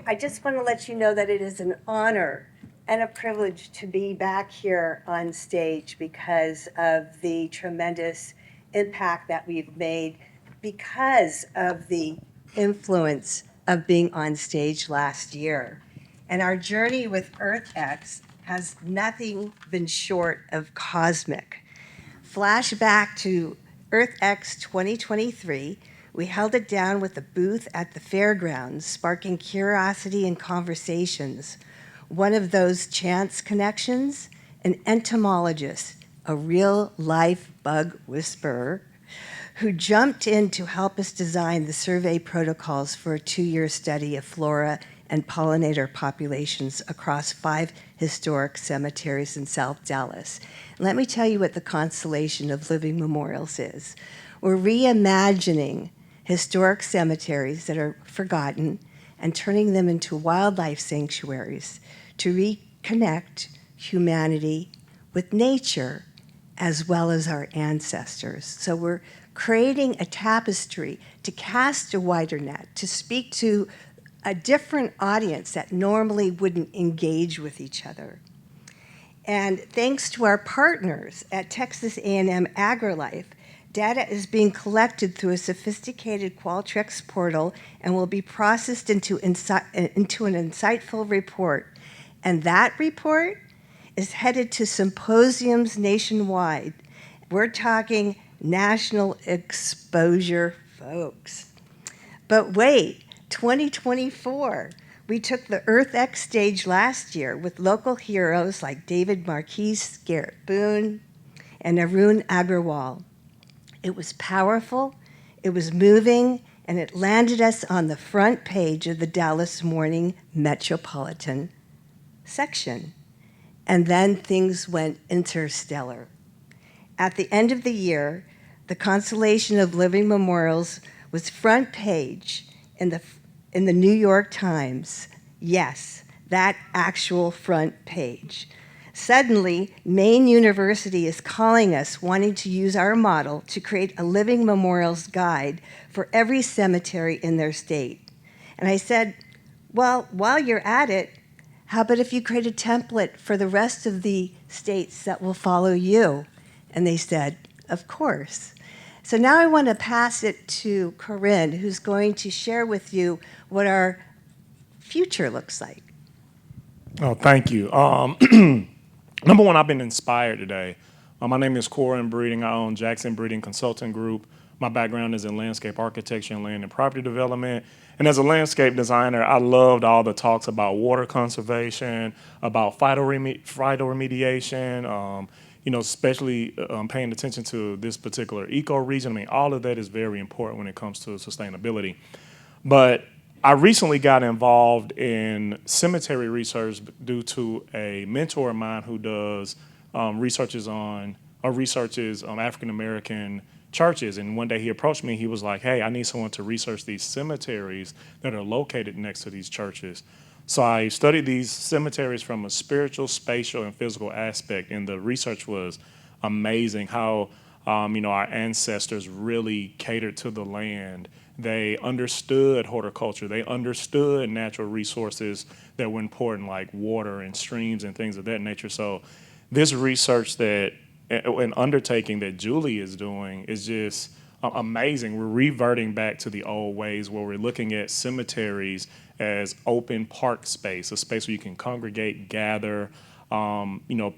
I just want to let you know that it is an honor and a privilege to be back here on stage because of the tremendous impact that we've made because of the influence of being on stage last year. And our journey with EarthX has nothing been short of cosmic. Flashback to EarthX 2023, we held it down with a booth at the fairgrounds, sparking curiosity and conversations. One of those chance connections, an entomologist, a real life bug whisperer, who jumped in to help us design the survey protocols for a 2-year study of flora and pollinator populations across 5 historic cemeteries in South Dallas. Let me tell you what the Constellation of Living Memorials is. We're reimagining historic cemeteries that are forgotten and turning them into wildlife sanctuaries to reconnect humanity with nature as well as our ancestors. So we're creating a tapestry to cast a wider net, to speak to a different audience that normally wouldn't engage with each other. And thanks to our partners at Texas A&M AgriLife, data is being collected through a sophisticated Qualtrics portal and will be processed into an insightful report. And that report is headed to symposiums nationwide. We're talking national exposure, folks. But wait, 2024, we took the EarthX stage last year with local heroes like David Marquise, Garrett Boone, and Arun Agrawal. It was powerful, it was moving, and it landed us on the front page of the Dallas Morning Metropolitan section. And then things went interstellar. At the end of the year, the Constellation of Living Memorials was front page in the New York Times. Yes, that actual front page. Suddenly, Maine University is calling us, wanting to use our model to create a living memorials guide for every cemetery in their state. And I said, well, while you're at it, how about if you create a template for the rest of the states that will follow you? And they said, of course. So now I want to pass it to Corrin, who's going to share with you what our future looks like. Oh, thank you. Number one, I've been inspired today. My name is Corrin Breeding. I own Jackson Breeding Consulting Group. My background is in landscape architecture and land and property development. And as a landscape designer, I loved all the talks about water conservation, about phytoremediation, especially paying attention to this particular ecoregion. I mean, all of that is very important when it comes to sustainability. But I recently got involved in cemetery research due to a mentor of mine who does researches African American churches. And one day he approached me. He was like, "Hey, I need someone to research these cemeteries that are located next to these churches." So I studied these cemeteries from a spiritual, spatial, and physical aspect, and the research was amazing. How our ancestors really catered to the land. They understood horticulture. They understood natural resources that were important, like water and streams and things of that nature. So this research that an undertaking that Julie is doing is just amazing. We're reverting back to the old ways where we're looking at cemeteries as open park space, a space where you can congregate, gather,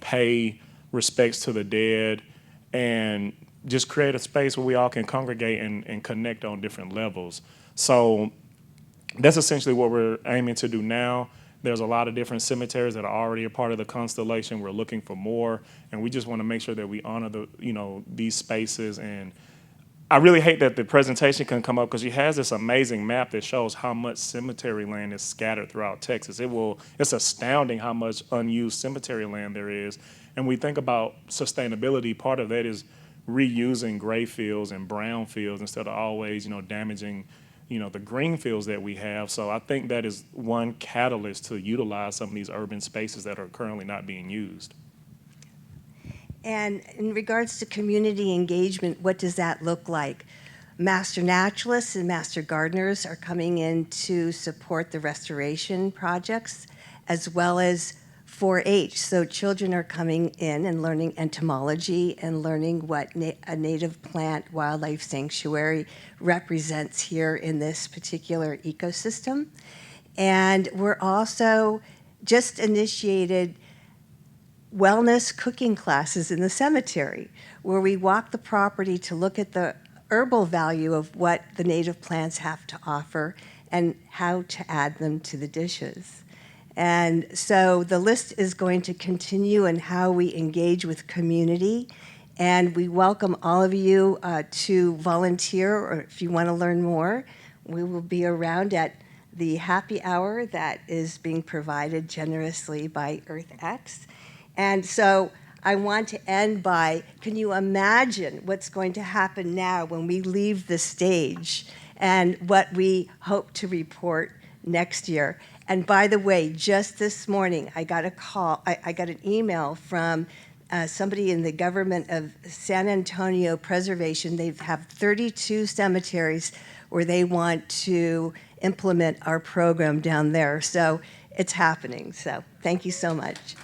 pay respects to the dead, and just create a space where we all can congregate and connect on different levels. So that's essentially what we're aiming to do now. There's a lot of different cemeteries that are already a part of the constellation. We're looking for more, and we just want to make sure that we honor these spaces. And I really hate that the presentation can come up because she has this amazing map that shows how much cemetery land is scattered throughout Texas. It's astounding how much unused cemetery land there is. And we think about sustainability. Part of that is reusing gray fields and brown fields instead of always, damaging, the green fields that we have. So I think that is one catalyst to utilize some of these urban spaces that are currently not being used. And in regards to community engagement, what does that look like? master naturalists and master gardeners are coming in to support the restoration projects, as well as 4-H. So children are coming in and learning entomology and learning what a native plant wildlife sanctuary represents here in this particular ecosystem. And we're also just initiated wellness cooking classes in the cemetery, where we walk the property to look at the herbal value of what the native plants have to offer and how to add them to the dishes. And so the list is going to continue in how we engage with community. And we welcome all of you to volunteer, or if you want to learn more, we will be around at the happy hour that is being provided generously by EarthX. And so I want to end by, can you imagine what's going to happen now when we leave the stage and what we hope to report next year? And by the way, just this morning, I got a call, I got an email from somebody in the government of San Antonio Preservation. They have 32 cemeteries where they want to implement our program down there. So it's happening. So thank you so much.